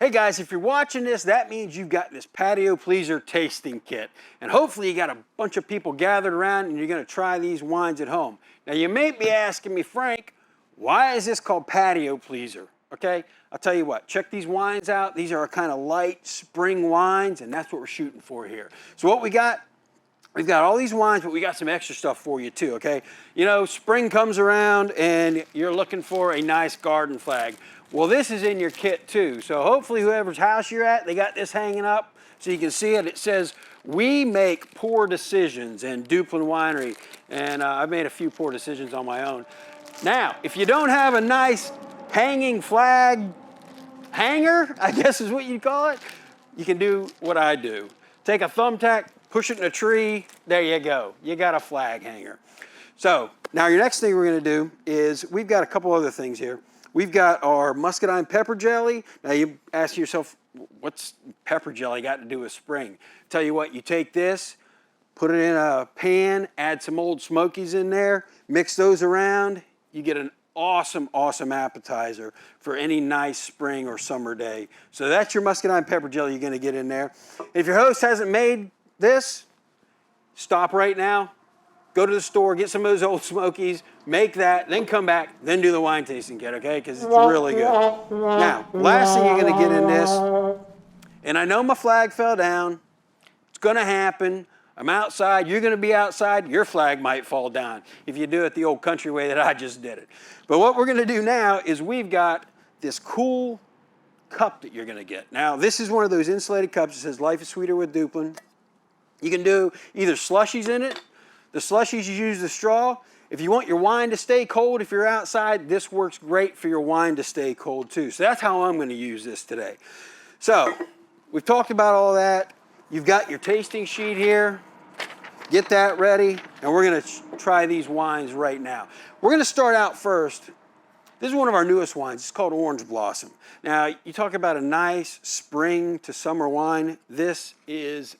Hey guys, if you're watching this, that means you've got this Patio Pleaser tasting kit. And hopefully you got a bunch of people gathered around and you're gonna try these wines at home. Now you may be asking me, Frank, why is this called Patio Pleaser? Okay, I'll tell you what, check these wines out. These are kind of light spring wines, and that's what we're shooting for here. So what we got, we've got all these wines, but we got some extra stuff for you too, okay? You know, spring comes around and you're looking for a nice garden flag. Well, this is in your kit too. So hopefully whoever's house you're at, they got this hanging up so you can see it. It says, "We make poor decisions" in Duplin Winery. And I've made a few poor decisions on my own. Now, if you don't have a nice hanging flag hanger, I guess is what you'd call it, you can do what I do. Take a thumbtack, push it in a tree, there you go. You got a flag hanger. So now your next thing we're gonna do is, we've got a couple other things here. We've got our Muscadine pepper jelly. Now you ask yourself, what's pepper jelly got to do with spring? Tell you what, you take this, put it in a pan, add some Old Smokies in there, mix those around, you get an awesome, awesome appetizer for any nice spring or summer day. So that's your Muscadine pepper jelly you're gonna get in there. If your host hasn't made this, stop right now, go to the store, get some of those Old Smokies, make that, then come back, then do the wine tasting kit, okay? Because it's really good. Now, last thing you're gonna get in this, and I know my flag fell down, it's gonna happen. I'm outside, you're gonna be outside, your flag might fall down if you do it the old country way that I just did it. But what we're gonna do now is we've got this cool cup that you're gonna get. Now, this is one of those insulated cups that says "Life is Sweeter with Duplin." You can do either slushies in it. The slushies, you use the straw. If you want your wine to stay cold, if you're outside, this works great for your wine to stay cold too. So that's how I'm gonna use this today. So, we've talked about all that. You've got your tasting sheet here. Get that ready, and we're gonna try these wines right now. We're gonna start out first. This is one of our newest wines. It's called Orange Blossom. Now, you talk about a nice spring to summer wine. This is,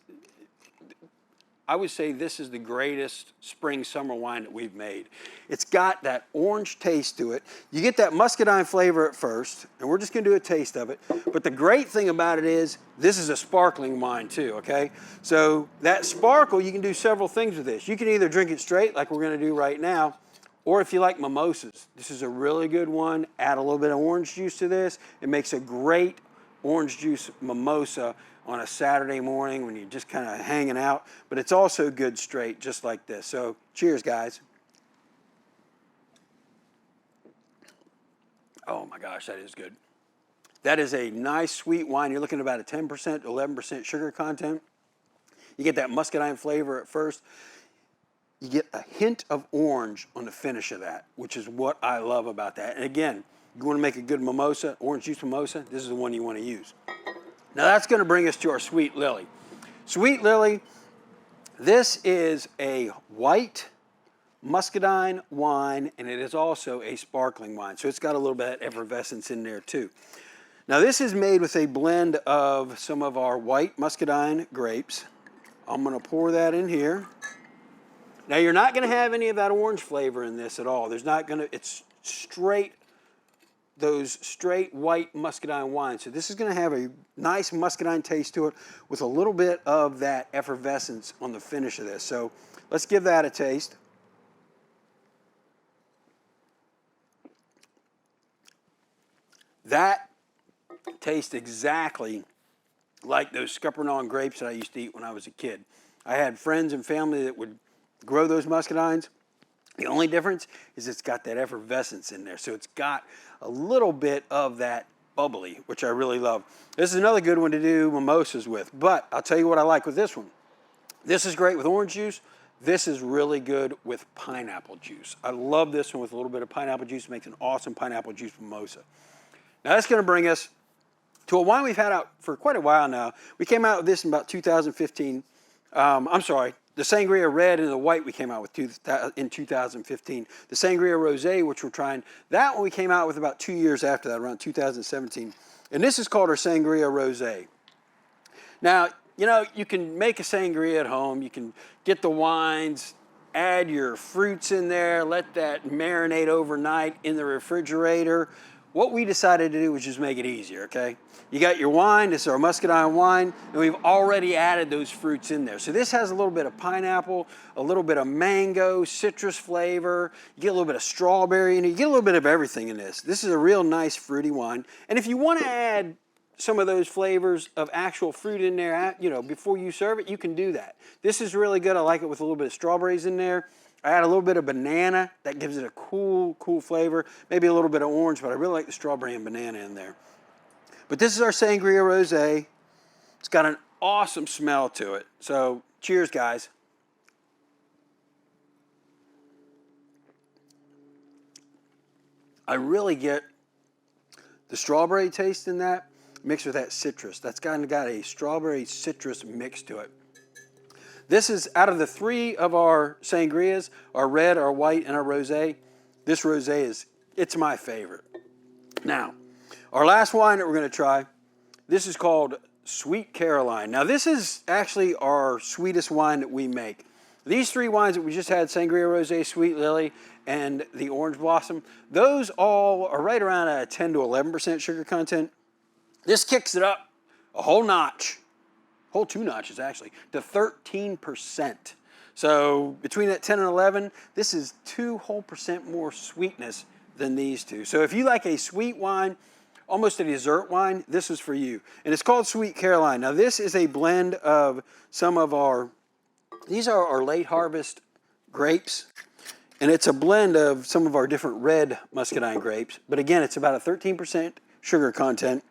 I would say this is the greatest spring summer wine that we've made. It's got that orange taste to it. You get that muscadine flavor at first, and we're just gonna do a taste of it. But the great thing about it is, this is a sparkling wine too, okay? So that sparkle, you can do several things with this. You can either drink it straight, like we're gonna do right now, or if you like mimosas, this is a really good one. Add a little bit of orange juice to this. It makes a great orange juice mimosa on a Saturday morning when you're just kind of hanging out, but it's also good straight, just like this. So cheers, guys. Oh my gosh, that is good. That is a nice sweet wine. You're looking at about a 10% to 11% sugar content. You get that muscadine flavor at first. You get a hint of orange on the finish of that, which is what I love about that. And again, you want to make a good mimosa, orange juice mimosa, this is the one you want to use. Now that's going to bring us to our Sweet Lily. Sweet Lily, this is a white muscadine wine, and it is also a sparkling wine. So it's got a little bit of effervescence in there too. Now this is made with a blend of some of our white muscadine grapes. I'm going to pour that in here. Now you're not going to have any of that orange flavor in this at all. There's not going to, it's straight, those straight white muscadine wines. So this is going to have a nice muscadine taste to it with a little bit of that effervescence on the finish of this. So let's give that a taste. That tastes exactly like those Scuppernong grapes that I used to eat when I was a kid. I had friends and family that would grow those muscadines. The only difference is it's got that effervescence in there. So it's got a little bit of that bubbly, which I really love. This is another good one to do mimosas with, but I'll tell you what I like with this one. This is great with orange juice. This is really good with pineapple juice. I love this one with a little bit of pineapple juice. It makes an awesome pineapple juice mimosa. Now that's going to bring us to a wine we've had out for quite a while now. We came out with this in about 2015. I'm sorry. The Sangria Red and the White we came out with in 2015. The Sangria Rosé, which we're trying, that one we came out with about 2 years after that, around 2017. And this is called our Sangria Rosé. Now, you know, you can make a sangria at home. You can get the wines, add your fruits in there, let that marinate overnight in the refrigerator. what we decided to do was just make it easier, okay? You got your wine, this is our Muscadine wine, and we've already added those fruits in there. So this has a little bit of pineapple, a little bit of mango, citrus flavor, you get a little bit of strawberry, and you get a little bit of everything in this. This is a real nice fruity wine. And if you want to add some of those flavors of actual fruit in there, you know, before you serve it, you can do that. This is really good. I like it with a little bit of strawberries in there. I add a little bit of banana. That gives it a cool flavor. Maybe a little bit of orange, but I really like the strawberry and banana in there. But this is our Sangria Rosé. It's got an awesome smell to it. So cheers, guys. I really get the strawberry taste in that mixed with that citrus. That's kind of got a strawberry citrus mix to it. This is, out of the three of our sangrias, our red, our white, and our rosé, this rosé it's my favorite. Now, our last wine that we're going to try, this is called Sweet Caroline. Now, this is actually our sweetest wine that we make. These three wines that we just had, Sangria Rosé, Sweet Lily, and the Orange Blossom, those all are right around a 10 to 11% sugar content. This kicks it up a whole notch, whole 2 notches actually, to 13%. So between that 10 and 11, this is 2 whole percent more sweetness than these two. So if you like a sweet wine, almost a dessert wine, this is for you. And it's called Sweet Caroline. Now this is a blend of some of our, these are our late harvest grapes. And it's a blend of some of our different red Muscadine grapes. But again, it's about a 13% sugar content.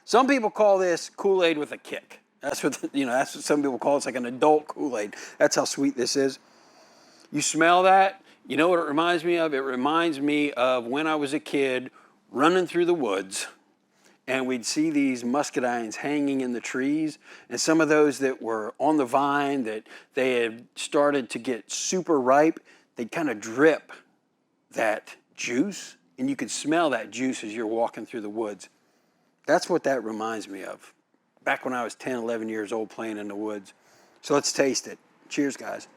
Some people call this Kool-Aid with a kick. That's what, that's what some people call it. It's like an adult Kool-Aid. That's how sweet this is. You smell that, you know what it reminds me of? It reminds me of when I was a kid running through the woods and we'd see these muscadines hanging in the trees, and some of those that were on the vine that they had started to get super ripe, they'd kind of drip that juice, and you could smell that juice as you're walking through the woods. That's what that reminds me of. Back when I was 10, 11 years old playing in the woods. So let's taste it. Cheers, guys.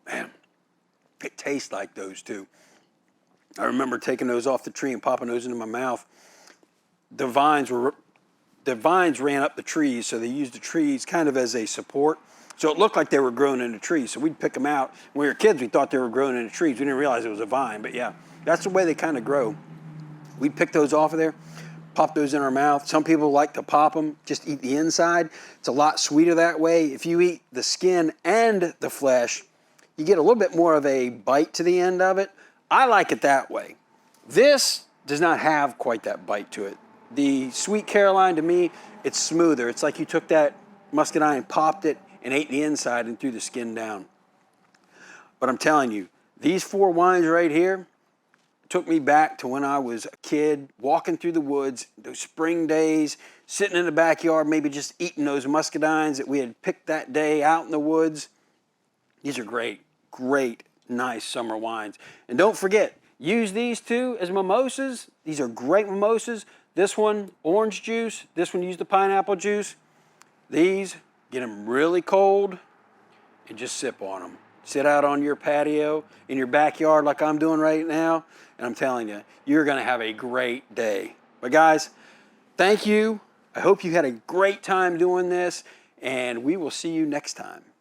Man, it tastes like those too. I remember taking those off the tree and popping those into my mouth. The vines ran up the trees, so they used the trees kind of as a support. So it looked like they were growing in the trees. So we'd pick them out. When we were kids, we thought they were growing in the trees. We didn't realize it was a vine, but yeah, that's the way they kind of grow. We'd pick those off of there, pop those in our mouth. Some people like to pop them, just eat the inside. It's a lot sweeter that way. If you eat the skin and the flesh, you get a little bit more of a bite to the end of it. I like it that way. This does not have quite that bite to it. The Sweet Caroline, to me, it's smoother. It's like you took that muscadine, popped it, and ate the inside and threw the skin down. But I'm telling you, these 4 wines right here took me back to when I was a kid, walking through the woods, those spring days, sitting in the backyard, maybe just eating those muscadines that we had picked that day out in the woods. These are great, great, nice summer wines. And don't forget, use these two as mimosas. These are great mimosas. This one, orange juice. This one, use the pineapple juice. These, get them really cold and just sip on them. Sit out on your patio, in your backyard like I'm doing right now, and I'm telling you, you're gonna have a great day. But guys, thank you. I hope you had a great time doing this, and we will see you next time.